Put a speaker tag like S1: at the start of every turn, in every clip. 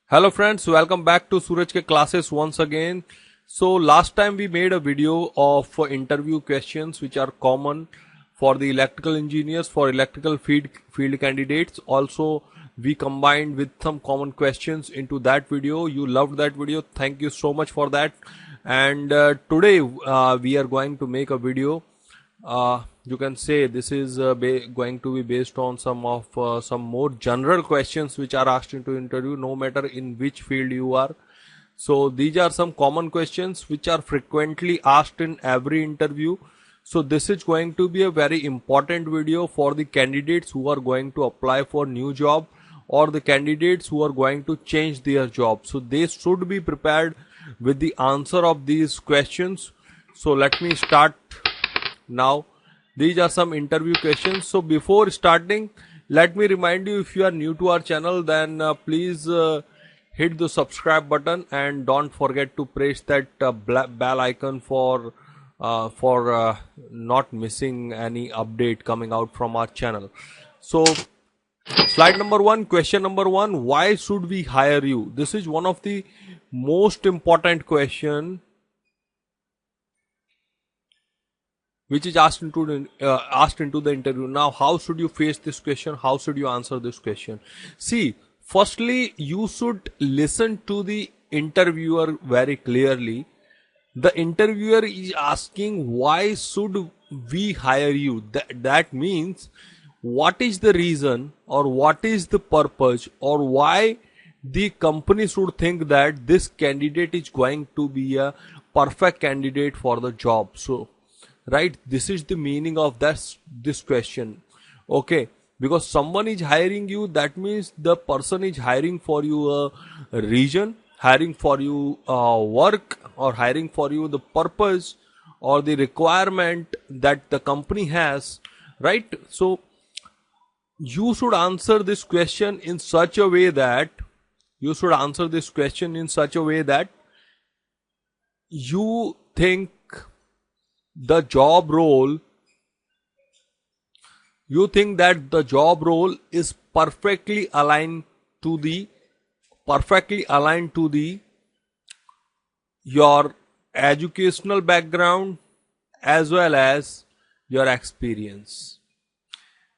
S1: Hello friends, welcome back to Suraj ke classes once again. So last time we made a video of interview questions which are common for the electrical engineers, for electrical field candidates. Also we combined with some common questions into that video. You loved that video. Thank you so much for that. And today we are going to make a video. You can say this is going to be based on some more general questions which are asked into interview, no matter in which field you are. So these are some common questions which are frequently asked in every interview. So this is going to be a very important video for the candidates who are going to apply for new job or the candidates who are going to change their job. So they should be prepared with the answer of these questions. So let me start now. These are some interview questions. So before starting, let me remind you, if you are new to our channel, then please hit the subscribe button and don't forget to press that bell icon for not missing any update coming out from our channel. So slide number one, question number one, why should we hire you? This is one of the most important question which is asked into the interview. Now, how should you face this question? How should you answer this question? See, firstly, you should listen to the interviewer very clearly. The interviewer is asking, why should we hire you? That means, what is the reason or what is the purpose or why the company should think that this candidate is going to be a perfect candidate for the job. So right, this is the meaning of this question. Okay, because someone is hiring you, that means the person is hiring for you a reason, hiring for you work, or hiring for you the purpose or the requirement that the company has, right? So you should answer this question in such a way that you think the job role, you think that the job role is perfectly aligned to the your educational background as well as your experience.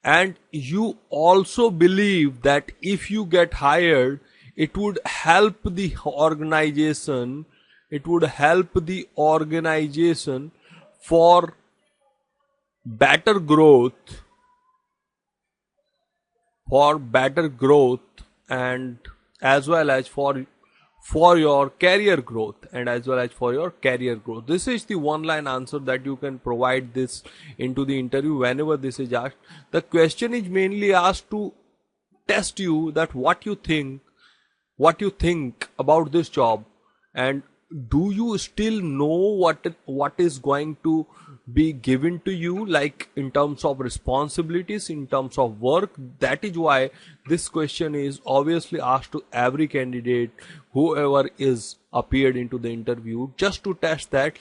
S1: And you also believe that if you get hired, it would help the organization, for better growth, and as well as for your career growth, This is the one line answer that you can provide this into the interview whenever this is asked. The question is mainly asked to test you that what you think about this job, and do you still know what is going to be given to you, like in terms of responsibilities, in terms of work. That is why this question is obviously asked to every candidate whoever is appeared into the interview, just to test that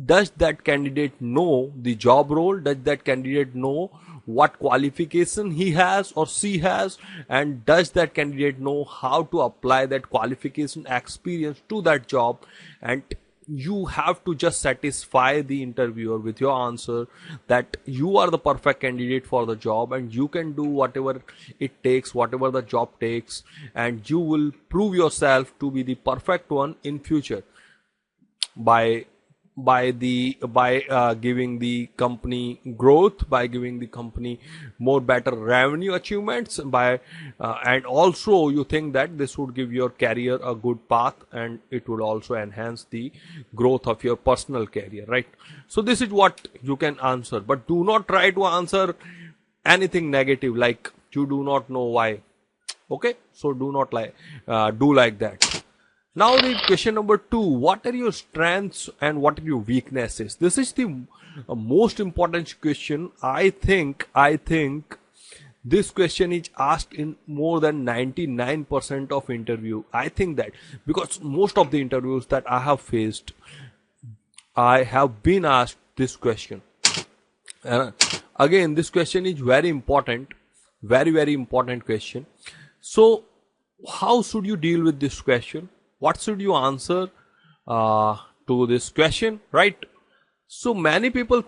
S1: does that candidate know the job role, does that candidate know what qualification he has or she has, and does that candidate know how to apply that qualification experience to that job. And you have to just satisfy the interviewer with your answer that you are the perfect candidate for the job and you can do whatever it takes, whatever the job takes, and you will prove yourself to be the perfect one in future by giving the company growth, by giving the company more better revenue achievements, and also you think that this would give your career a good path and it would also enhance the growth of your personal career, right? So this is what you can answer, but do not try to answer anything negative like you do not know why. Okay, so do not do like that. Now the question number two, what are your strengths and what are your weaknesses? This is the most important question. I think this question is asked in more than 99% of interview. I think that because most of the interviews that I have faced, I have been asked this question. Again, this question is very important, very important question. So how should you deal with this question? What should you answer to this question, right? So many people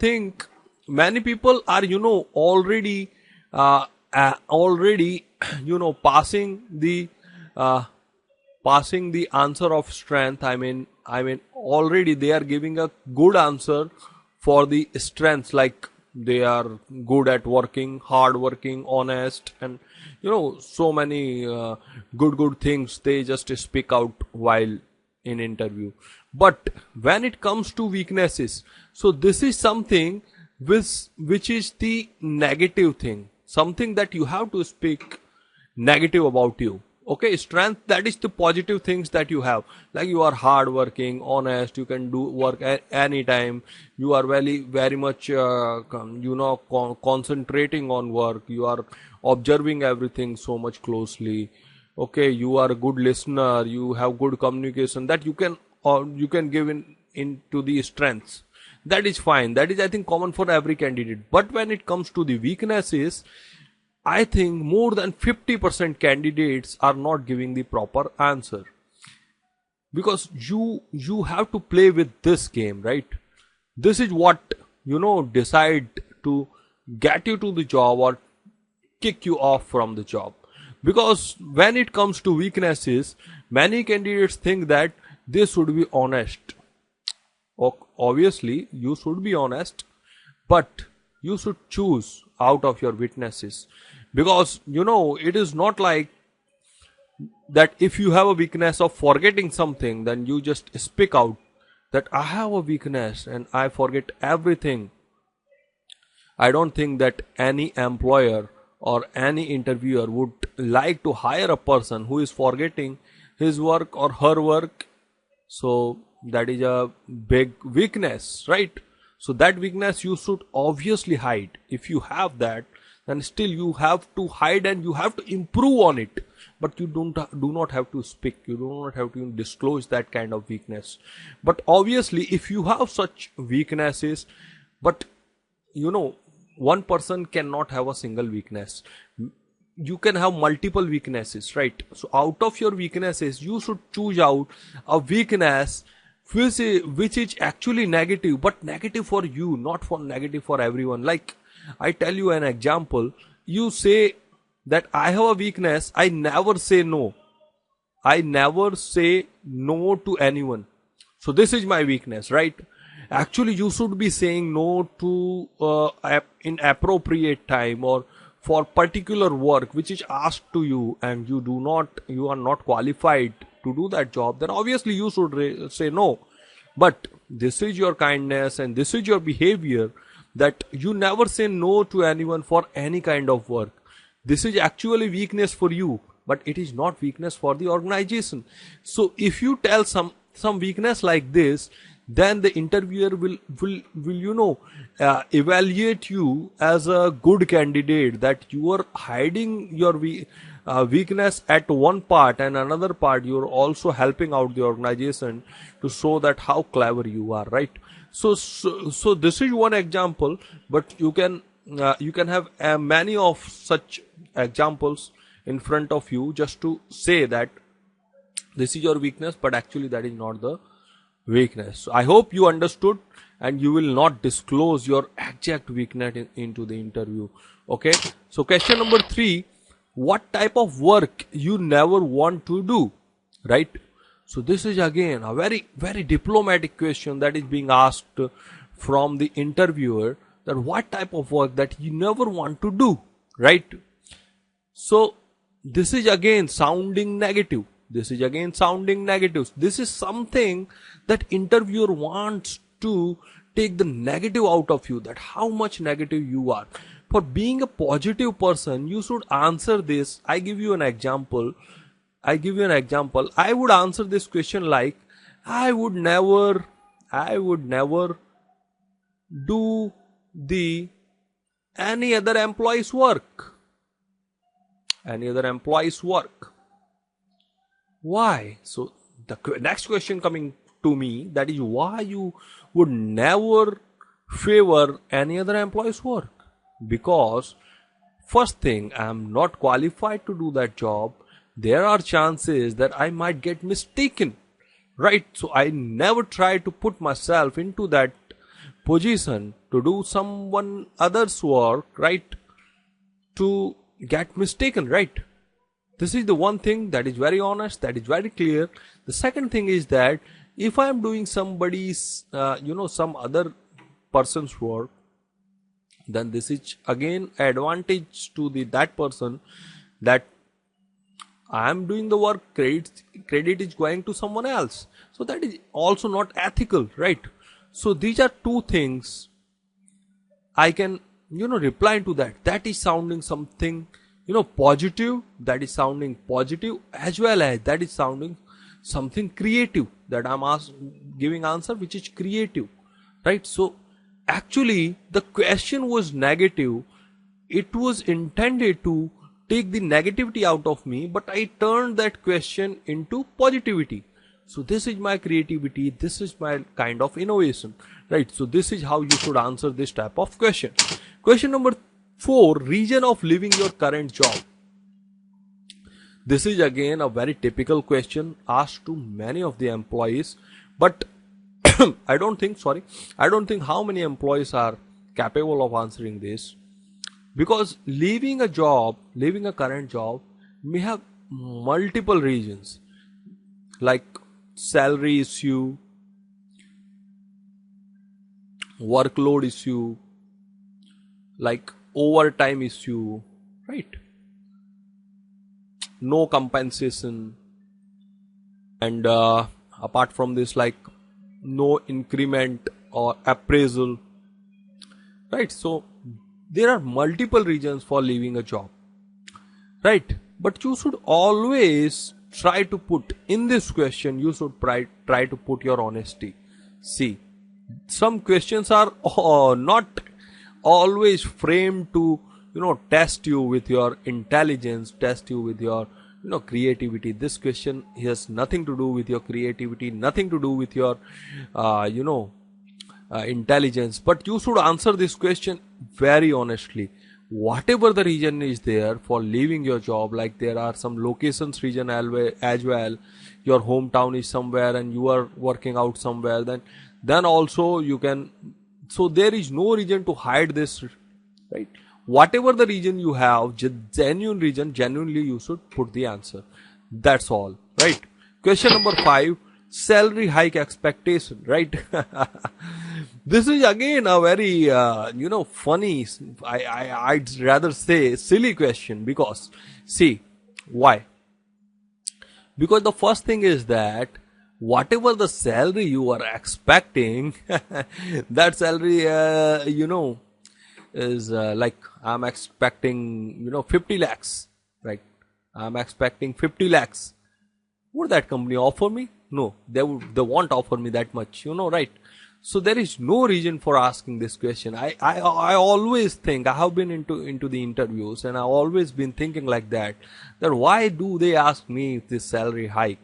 S1: are, already, uh, passing the answer of strength. I mean, already they are giving a good answer for the strengths, like they are good at working, hard working, honest, and so many good things they just speak out while in interview. But when it comes to weaknesses, so this is something which is the negative thing, something that you have to speak negative about you. Okay, strength, that is the positive things that you have, like you are hardworking, honest, you can do work at any time, you are very much concentrating on work, you are observing everything so much closely. Okay, you are a good listener, you have good communication, that you can give into the strengths. That is fine, that is, I think, common for every candidate. But when it comes to the weaknesses, I think more than 50% candidates are not giving the proper answer, because you have to play with this game, right? This is what decide to get you to the job or kick you off from the job. Because when it comes to weaknesses, many candidates think that they should be honest. Obviously, you should be honest, but you should choose out of your weaknesses. Because it is not like that if you have a weakness of forgetting something, then you just speak out that I have a weakness and I forget everything. I don't think that any employer or any interviewer would like to hire a person who is forgetting his work or her work. So that is a big weakness, right? So that weakness you should obviously hide. If you have that, then still you have to hide and you have to improve on it. But you do not have to speak. You do not have to disclose that kind of weakness. But obviously, if you have such weaknesses, but one person cannot have a single weakness. You can have multiple weaknesses, right? So out of your weaknesses, you should choose out a weakness which is actually negative, but negative for you, not for negative for everyone. Like, I tell you an example. You say that I have a weakness, I never say no. I never say no to anyone. So this is my weakness, right? Actually, you should be saying no to inappropriate time or for particular work which is asked to you, and you are not qualified to do that job. Then obviously you should say no. But this is your kindness and this is your behavior, that you never say no to anyone for any kind of work. This is actually weakness for you, but it is not weakness for the organization. So if you tell some weakness like this, then the interviewer will evaluate you as a good candidate, that you are hiding your weakness at one part, and another part you are also helping out the organization to show that how clever you are, right? So this is one example, but you can have many of such examples in front of you, just to say that this is your weakness, but actually that is not the weakness. So I hope you understood, and you will not disclose your exact weakness into the interview. Okay. So question number 3, what type of work you never want to do, right? So this is again a very, very diplomatic question that is being asked from the interviewer, that what type of work that you never want to do, right? So this is again sounding negative. This is something that interviewer wants to take the negative out of you, that how much negative you are. For being a positive person, you should answer this. I give you an example. I would answer this question like, I would never do any other employee's work. Why? So the next question coming to me, that is, why you would never favor any other employee's work? Because first thing, I am not qualified to do that job. there are chances that I might get mistaken, right? So I never try to put myself into that position to do someone other's work, right? To get mistaken, right? This is the one thing that is very honest, that is very clear. The second thing is that if I am doing somebody's, some other person's work, then this is again advantage to that person, that I am doing the work, credit is going to someone else. So that is also not ethical, right? So these are two things I can, reply to that. That is sounding something, positive, that is sounding positive, as well as that is sounding something creative, that I'm giving answer which is creative, right? So actually the question was negative. It was intended to take the negativity out of me, but I turned that question into positivity. So this is my creativity, this is my kind of innovation, right? So this is how you should answer this type of question. Question number 4, reason of leaving your current job. This is again a very typical question asked to many of the employees, but I don't think how many employees are capable of answering this, because leaving a current job may have multiple reasons, like salary issue, workload issue, like overtime issue, right? No compensation, and apart from this, like no increment or appraisal, right? So there are multiple reasons for leaving a job, right? But you should always try to put in this question, you should try to put your honesty. See, some questions are not always framed to test you with your intelligence, test you with your creativity. This question has nothing to do with your creativity, nothing to do with your intelligence, but you should answer this question very honestly. Whatever the reason is there for leaving your job, like there are some locations reason as well, your hometown is somewhere and you are working out somewhere, then also you can. So there is no reason to hide this, right? Whatever the reason you have, genuine reason, genuinely you should put the answer. That's all, right? Question number 5, salary hike expectation, right? This is again a very funny, I'd rather say silly question, because see why? Because the first thing is that whatever the salary you are expecting, that salary is like I'm expecting 50 lakhs, right? I'm expecting 50 lakhs. Would that company offer me? No, they won't offer me that much, right? So there is no reason for asking this question. I always think, I have been into the interviews and I've always been thinking like that why do they ask me this salary hike?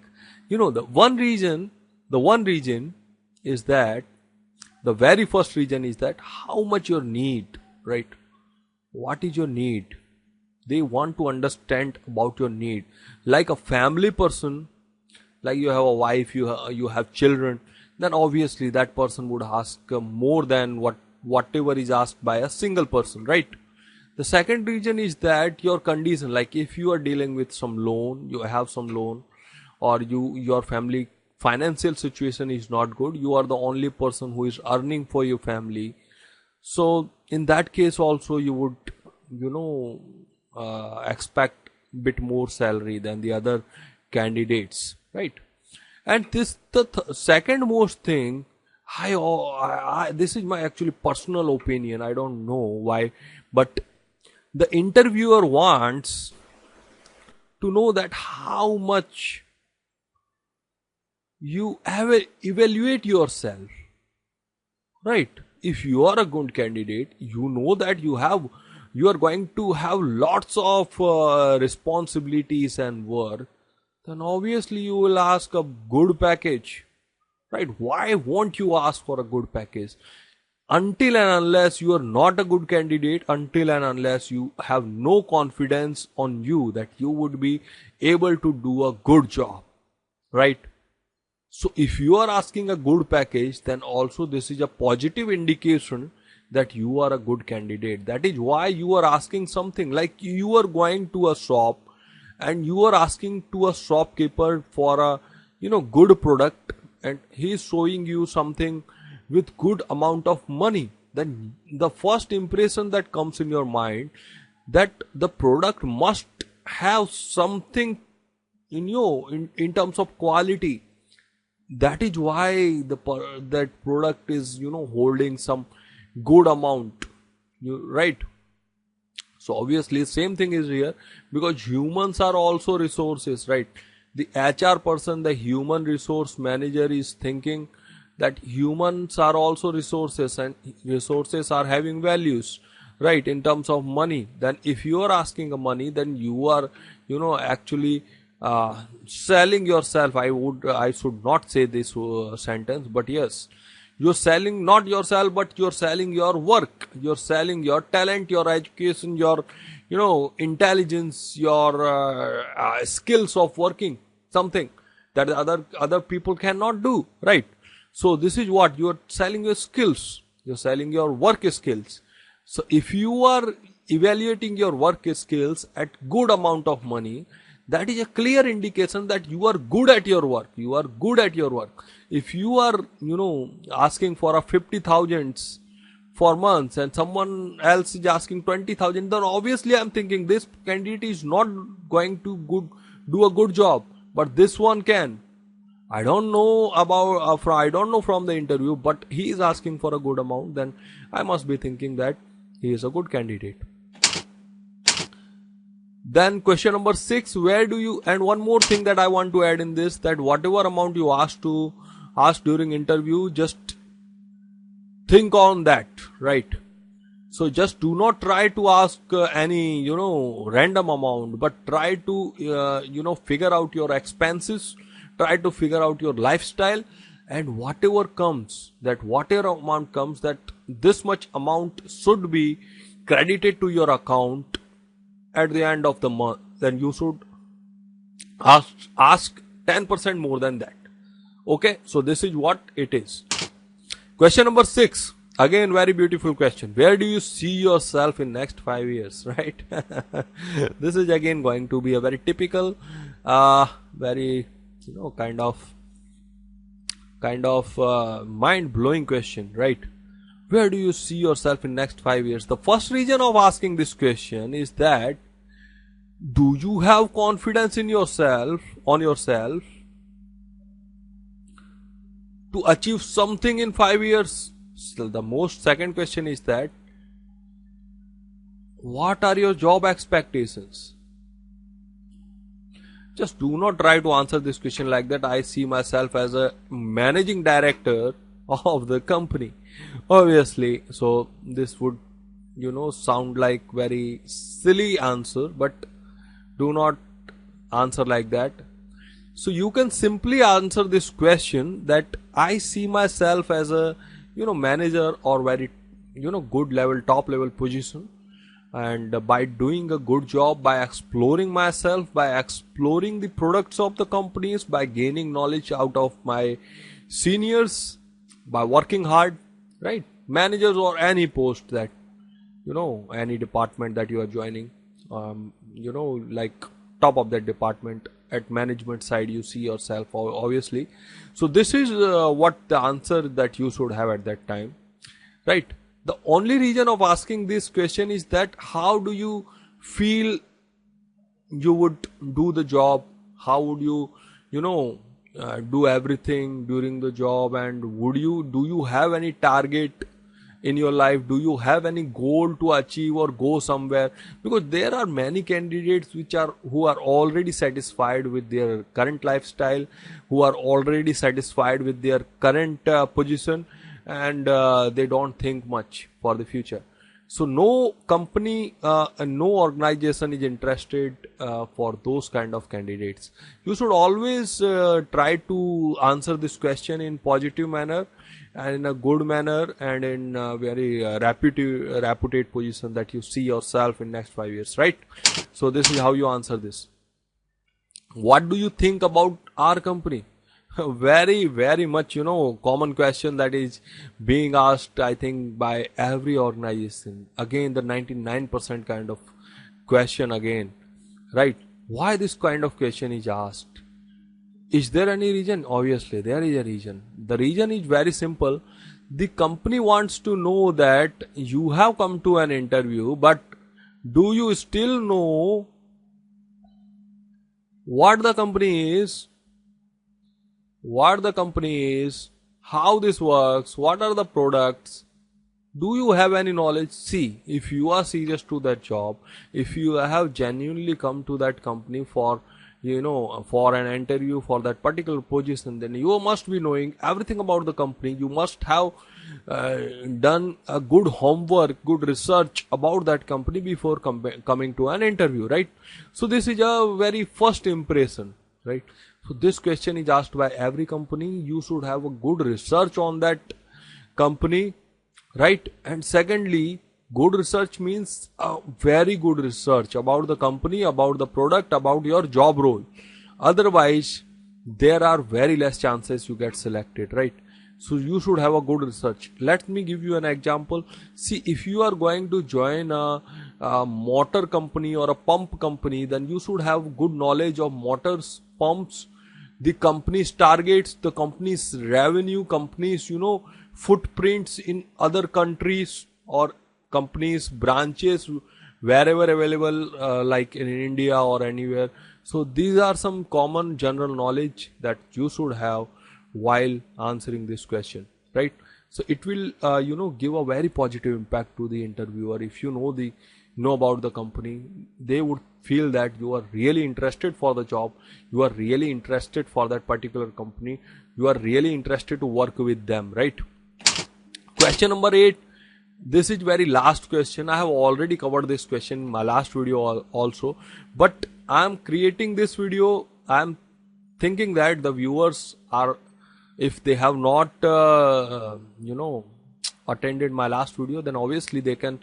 S1: The one reason is that, the very first reason is that how much your need, right? What is your need? They want to understand about your need. Like a family person, like you have a wife, you have children, then obviously that person would ask more than whatever is asked by a single person, right? The second reason is that your condition, like if you are dealing with some loan, you have some loan, or your family financial situation is not good, you are the only person who is earning for your family. So in that case also you would expect bit more salary than the other candidates, right? And this the second most thing, this is my actually personal opinion, I don't know why, but the interviewer wants to know that how much you evaluate yourself, right? If you are a good candidate, you know that you are going to have lots of responsibilities and work, then obviously you will ask a good package, right? Why won't you ask for a good package? until and unless you are not a good candidate, until and unless you have no confidence on you that you would be able to do a good job, right? So if you are asking a good package, then also this is a positive indication that you are a good candidate. That is why you are asking something like you are going to a shop and you are asking to a shopkeeper for a good product, and he is showing you something with good amount of money. Then the first impression that comes in your mind that the product must have something in terms of quality. That is why that product is holding some good amount, right? So obviously same thing is here, because humans are also resources, right? The HR person, the human resource manager, is thinking that humans are also resources and resources are having values, right, in terms of money. Then if you are asking a money, then you are actually selling yourself. I should not say this sentence, but yes, you're selling not yourself, but you're selling your work, you're selling your talent, your education, your intelligence, your skills of working something that other people cannot do, right? So this is what you're selling, your skills, you're selling your work skills. So if you are evaluating your work skills at good amount of money, that is a clear indication that you are good at your work. You are good at your work. If you are, asking for a 50,000 for months and someone else is asking 20,000, then obviously I'm thinking this candidate is not going to do a good job, but this one can. I don't know I don't know from the interview, but he is asking for a good amount, then I must be thinking that he is a good candidate. Then question number 6, and one more thing that I want to add in this, that whatever amount you ask during interview, just think on that, right? So just do not try to ask any, random amount, but try to, figure out your expenses, try to figure out your lifestyle, and whatever amount comes, that this much amount should be credited to your account at the end of the month, then you should ask 10% more than that. Okay, so this is what it is. Question number 6, again very beautiful question. Where do you see yourself in next 5 years, right? This is again going to be a very typical, very kind of mind-blowing question, right? Where do you see yourself in next 5 years? The first reason of asking this question is that, do you have confidence in yourself, to achieve something in 5 years? Still, the second question is that, what are your job expectations? Just do not try to answer this question like that. I see myself as a managing director of the company. Obviously, so this would sound like very silly answer, but do not answer like that. So you can simply answer this question that I see myself as a manager or very good level, top level position, and by doing a good job, by exploring myself, by exploring the products of the companies, by gaining knowledge out of my seniors, by working hard, right? Managers or any post that any department that you are joining, like top of that department, at management side you see yourself, obviously. So this is what the answer that you should have at that time, right? The only reason of asking this question is that, how do you feel you would do the job? How would you do everything during the job? And do you have any target in your life? Do you have any goal to achieve or go somewhere? Because there are many candidates who are already satisfied with their current lifestyle, who are already satisfied with their current position, and they don't think much for the future. So no company and no organization is interested for those kind of candidates. You should always try to answer this question in positive manner and in a good manner and in a very reputed position that you see yourself in next 5 years, right? So this is how you answer this. What do you think about our company? Very much, common question that is being asked, I think, by every organization. Again, the 99% kind of question again, right? Why this kind of question is asked? Is there any reason? Obviously, there is a reason. The reason is very simple. The company wants to know that you have come to an interview, but do you still know what the company is, how this works, what are the products? Do you have any knowledge? See, if you are serious to that job, if you have genuinely come to that company for for an interview for that particular position, then you must be knowing everything about the company. You must have done a good homework, good research about that company before coming to an interview, right? So this is a very first impression, right? So this question is asked by every company. You should have a good research on that company, right? And secondly, good research means a very good research about the company, about the product, about your job role. Otherwise, there are very less chances you get selected, right? So you should have a good research. Let me give you an example. See, if you are going to join a motor company or a pump company, then you should have good knowledge of motors, pumps, the company's targets, the company's revenue, company's, footprints in other countries or companies, branches, wherever available, like in India or anywhere. So these are some common general knowledge that you should have while answering this question, right? So it will, give a very positive impact to the interviewer. If you know about the company, they would feel that you are really interested for the job, you are really interested for that particular company, you are really interested to work with them, right? Question number 8. This is very last question. I have already covered this question in my last video also, but I am creating this video. I am thinking that the viewers are, if they have not, attended my last video, then obviously they can,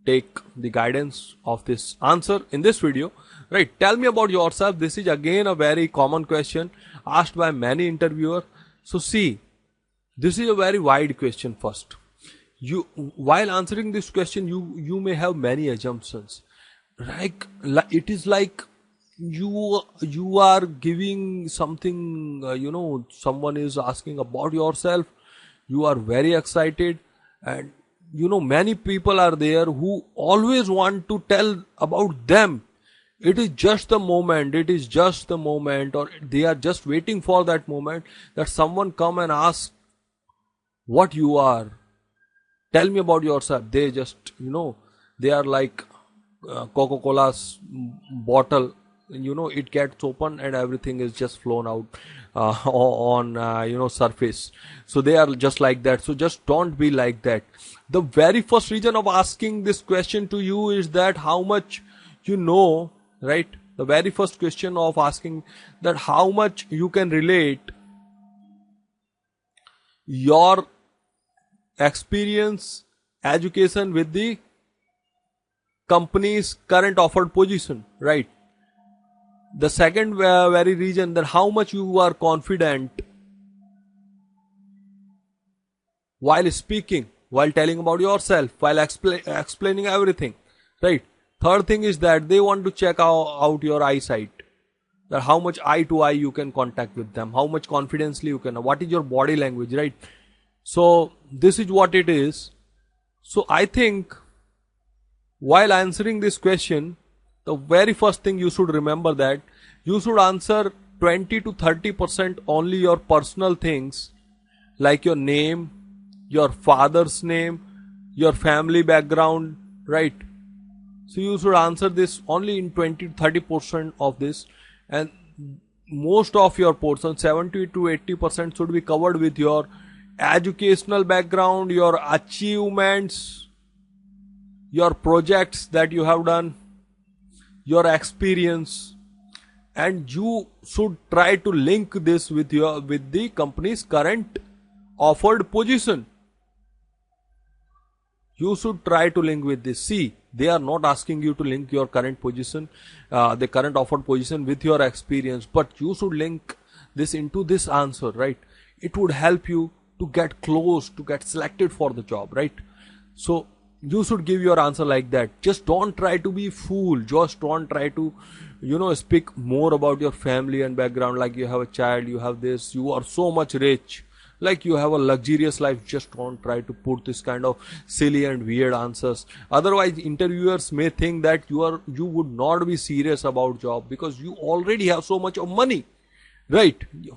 S1: take the guidance of this answer in this video, right? Tell me about yourself. This is again a very common question asked by many interviewers. So see, this is a very wide question. First, while answering this question, you may have many assumptions. Like it is like you are giving something. Someone is asking about yourself. You are very excited, and many people are there who always want to tell about them. It is just the moment. Or they are just waiting for that moment that someone come and ask what you are. Tell me about yourself. They just, they are like Coca-Cola's bottle. It gets open and everything is just flown out on surface. So they are just like that. So just don't be like that. The very first reason of asking this question to you is that how much you know, right? The very first question of asking that how much you can relate your experience, education with the company's current offered position, right? The second very reason, that how much you are confident while speaking, while telling about yourself, while explaining everything, right? Third thing is that they want to check out your eyesight, that how much eye to eye you can contact with them, how much confidently you can, what is your body language, right? So this is what it is. So I think while answering this question, the very first thing you should remember that you should answer 20 to 30% only your personal things, like your name, your father's name, your family background, right? So you should answer this only in 20 to 30% of this, and most of your portion, 70 to 80%, should be covered with your educational background, your achievements, your projects that you have done, your experience, and you should try to link this with the company's current offered position. You should try to link with this. See, they are not asking you to link your current position, the current offered position with your experience, but you should link this into this answer, right? It would help you to get close, to get selected for the job, right? So you should give your answer like that. Just don't try to be fool. Just don't try to, speak more about your family and background, like you have a child, you have this, you are so much rich, like you have a luxurious life. Just don't try to put this kind of silly and weird answers. Otherwise, interviewers may think that you would not be serious about job because you already have so much of money. Right?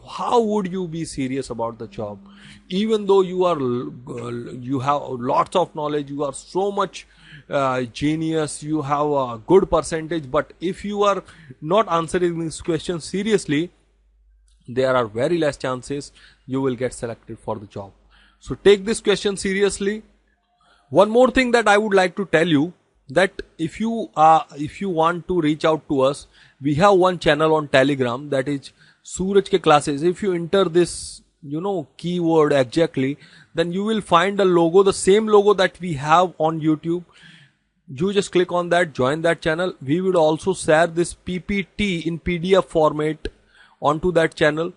S1: How would you be serious about the job? Even though you have lots of knowledge, you are so much genius, you have a good percentage, but if you are not answering these questions seriously, there are very less chances you will get selected for the job. So take this question seriously. One more thing that I would like to tell you, that if you want to reach out to us, we have one channel on Telegram, that is Suraj Ke Classes. If you enter this, keyword exactly, then you will find a logo, the same logo that we have on YouTube. You just click on that, join that channel. We will also share this PPT in PDF format onto that channel.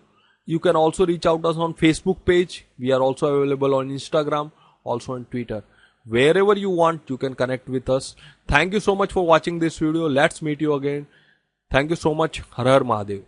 S1: You can also reach out to us on Facebook page. We are also available on Instagram, also on Twitter. Wherever you want, you can connect with us. Thank you so much for watching this video. Let's meet you again. Thank you so much. Har Har Mahadev.